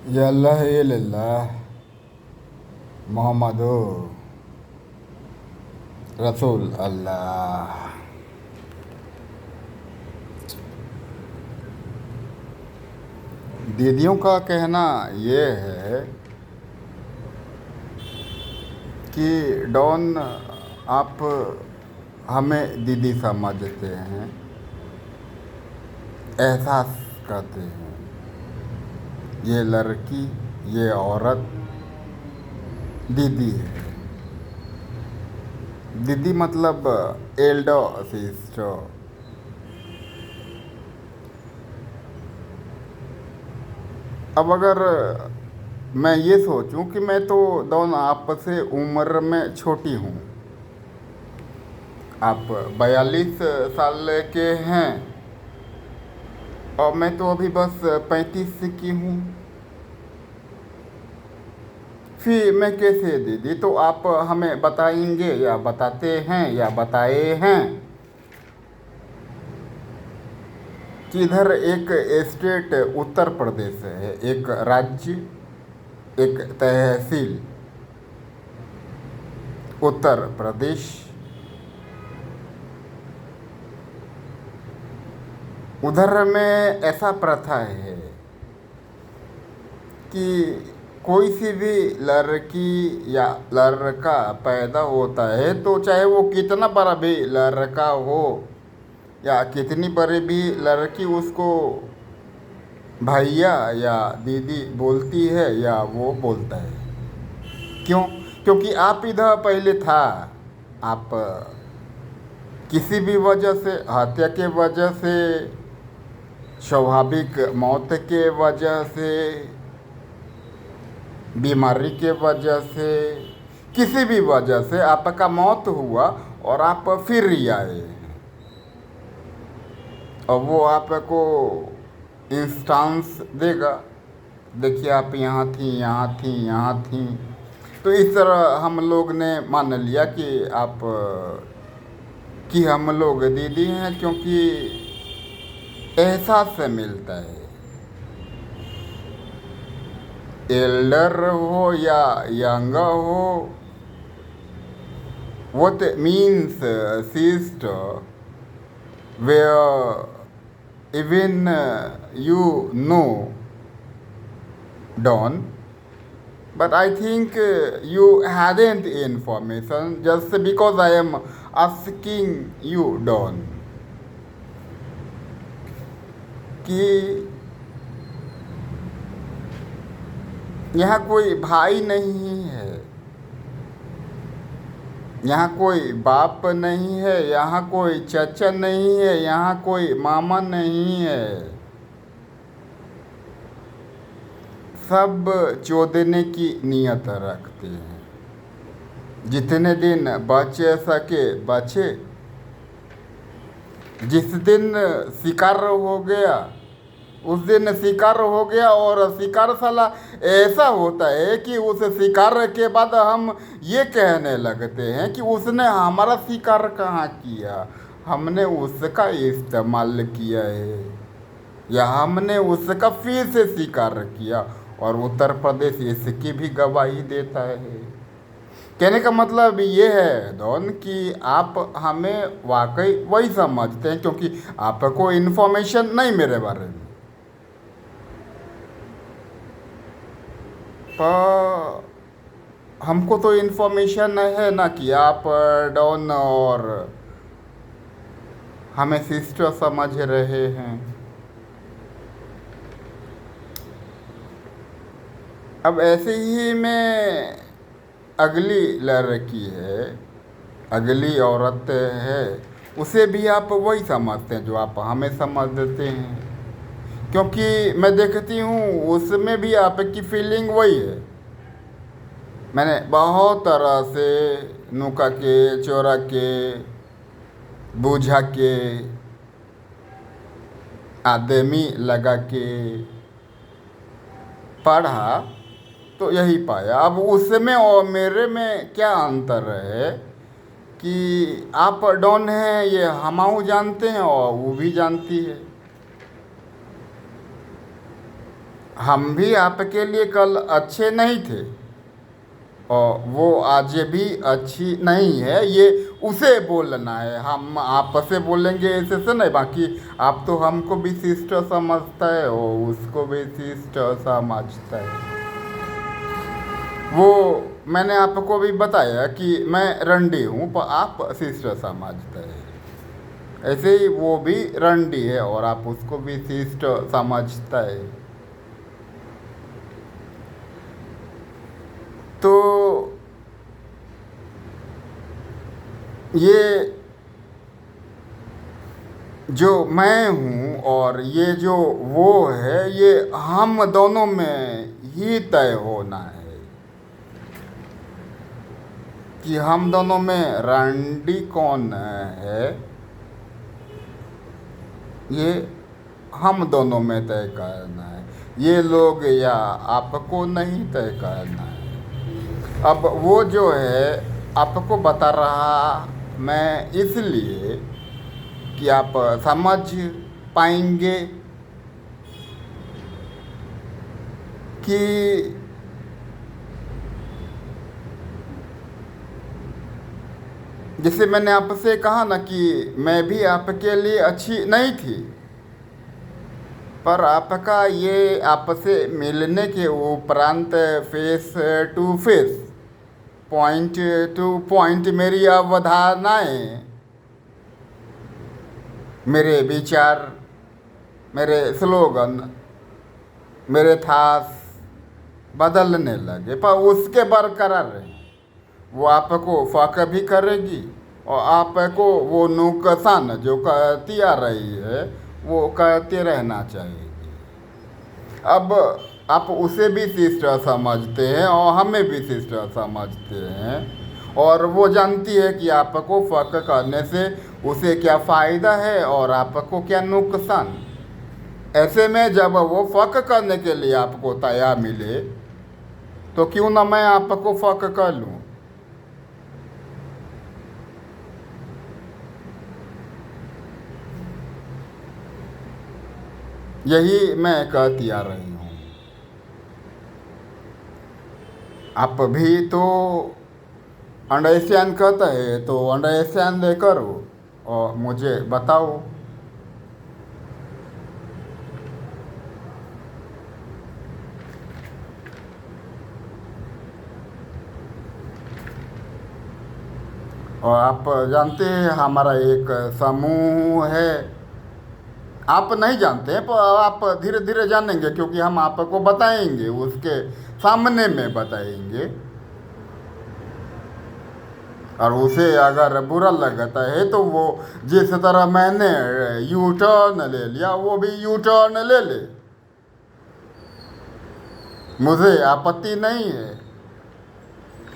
या अल्लाह इल्लल्लाह मोहम्मद रसूल अल्लाह। दीदियों का कहना ये है कि डॉन आप हमें दीदी समझते हैं, एहसास करते हैं। ये लड़की, ये औरत दीदी है। दीदी मतलब एल्डर सिस्टर। अब अगर मैं ये सोचूं कि मैं तो दोनों आपसे उम्र में छोटी हूँ, आप 42 साल के हैं और मैं तो अभी बस 35 की हूँ, फिर मैं कैसे दीदी? तो आप हमें बताएंगे या बताते हैं या बताए हैं कि इधर एक स्टेट उत्तर प्रदेश है, एक राज्य, एक तहसील उत्तर प्रदेश, उधर में ऐसा प्रथा है कि कोई सी भी लड़की या लड़का पैदा होता है तो चाहे वो कितना बड़ा भी लड़का हो या कितनी बड़ी भी लड़की, उसको भैया या दीदी बोलती है या वो बोलता है। क्यों? क्योंकि आप इधर पहले था, आप किसी भी वजह से, हत्या के वजह से, स्वाभाविक मौत के वजह से, बीमारी के वजह से, किसी भी वजह से आपका मौत हुआ और आप फिर आए और वो आपको इंस्टांस देगा, देखिए आप यहाँ थी, यहाँ थी, यहाँ थी। तो इस तरह हम लोग ने मान लिया कि आप कि हम लोग दीदी हैं, क्योंकि एहसास से मिलता है। एल्डर हो या यंगर हो, what means sister, where even you know Don, but I think you hadn't information just because I am asking you Don कि यहाँ कोई भाई नहीं है, यहाँ कोई बाप नहीं है, यहाँ कोई चाचा नहीं है, यहाँ कोई मामा नहीं है। सब चोदने की नियत रखते हैं, जितने दिन बच सके बचे। जिस दिन शिकार हो गया उस दिन शिकार हो गया, और शिकार साला ऐसा होता है कि उस शिकार के बाद हम ये कहने लगते हैं कि उसने हमारा शिकार कहाँ किया, हमने उसका इस्तेमाल किया है या हमने उसका फिर से शिकार किया। और उत्तर प्रदेश इसकी भी गवाही देता है। कहने का मतलब ये है डॉन कि आप हमें वाकई वही समझते हैं, क्योंकि आपको इन्फॉर्मेशन नहीं मेरे बारे में। तो हमको तो इन्फॉर्मेशन है ना कि आप डॉन और हमें सिस्टर समझ रहे हैं। अब ऐसे ही में अगली लड़की है, अगली औरत है, उसे भी आप वही समझते हैं जो आप हमें समझ देते हैं, क्योंकि मैं देखती हूँ उसमें भी आपकी फीलिंग वही है। मैंने बहुत तरह से नुका के, चोरा के, बुझा के, आदमी लगा के पढ़ा तो यही पाया। अब उसमें और मेरे में क्या अंतर है कि आप डॉन हैं ये हमाऊ जानते हैं और वो भी जानती है। हम भी आपके लिए कल अच्छे नहीं थे और वो आज भी अच्छी नहीं है, ये उसे बोलना है। हम आपस से बोलेंगे ऐसे से नहीं। बाकी आप तो हमको भी सिस्टर समझता है और उसको भी सिस्टर समझता है। वो मैंने आपको भी बताया कि मैं रंडी हूँ पर आप सिस्टर समझते हैं। ऐसे ही वो भी रंडी है और आप उसको भी सिस्टर समझता है। तो ये जो मैं हूँ और ये जो वो है, ये हम दोनों में ही तय होना है कि हम दोनों में रंडी कौन है। ये हम दोनों में तय करना है, ये लोग या आपको नहीं तय करना है। अब वो जो है आपको बता रहा मैं इसलिए कि आप समझ पाएंगे कि जैसे मैंने आपसे कहा ना कि मैं भी आपके लिए अच्छी नहीं थी, पर आपका ये आपसे मिलने के उपरांत face to face, point to point मेरी अवधारणाएं, मेरे विचार, मेरे स्लोगन, मेरे थास बदलने लगे, पर उसके बरकरार रहे। वो आपको फक भी करेगी और आपको वो नुकसान जो करती आ रही है वो करते रहना चाहिए। अब आप उसे भी सिस्टर समझते हैं और हमें भी सिस्टर समझते हैं, और वो जानती है कि आपको फक करने से उसे क्या फ़ायदा है और आपको क्या नुकसान। ऐसे में जब वो फक करने के लिए आपको तैयार मिले तो क्यों ना मैं आपको फक कर लूँ। यही मैं कहती आ रही हूँ। आप भी तो अंडरस्टैंड करते हैं तो अंडरस्टैंड करो और मुझे बताओ। और आप जानते हैं हमारा एक समूह है। आप नहीं जानते हैं पर आप धीरे धीरे जानेंगे, क्योंकि हम आपको बताएंगे, उसके सामने में बताएंगे। और उसे अगर बुरा लगता है तो वो जिस तरह मैंने यू टर्न ले लिया वो भी यू टर्न ले ले, मुझे आपत्ति नहीं है।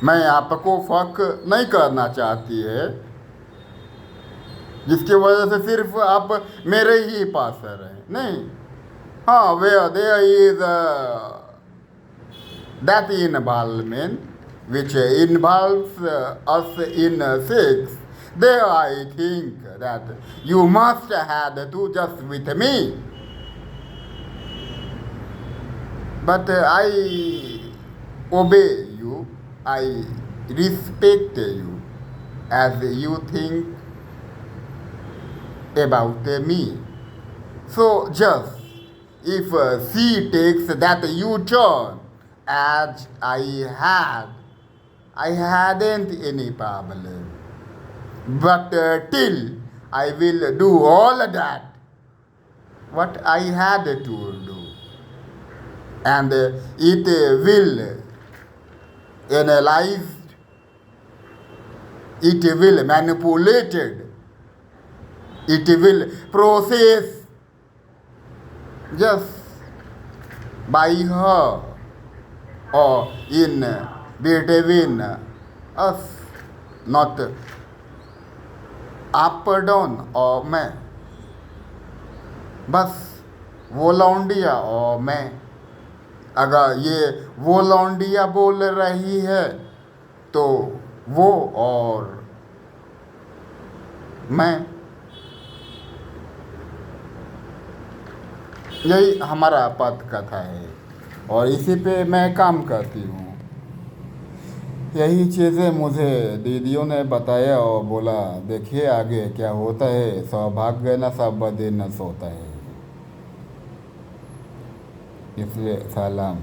मैं आपको फक नहीं करना चाहती है जिसकी वजह से सिर्फ आप मेरे ही पास रहे, नहीं। हाँ, where there is that involvement which involves us in sex, there I think that you must have to just with me. But I obey you, I respect you as you think about me. So just if she takes that U-turn as I hadn't any problem. But till I will do all that what I had to do, and it will analyze, it will manipulated, it will process just by her or in between us, not up down और मैं, बस वो लौंडिया और मैं। अगर ये वो लौंडिया बोल रही है तो वो और मैं, यही हमारा पद कथा है। और इसी पे मैं काम करती हूँ। यही चीज़ें मुझे दीदियों ने बताया और बोला देखिए आगे क्या होता है, सौभाग्य न सब बदे न सोता है। इसलिए सलाम।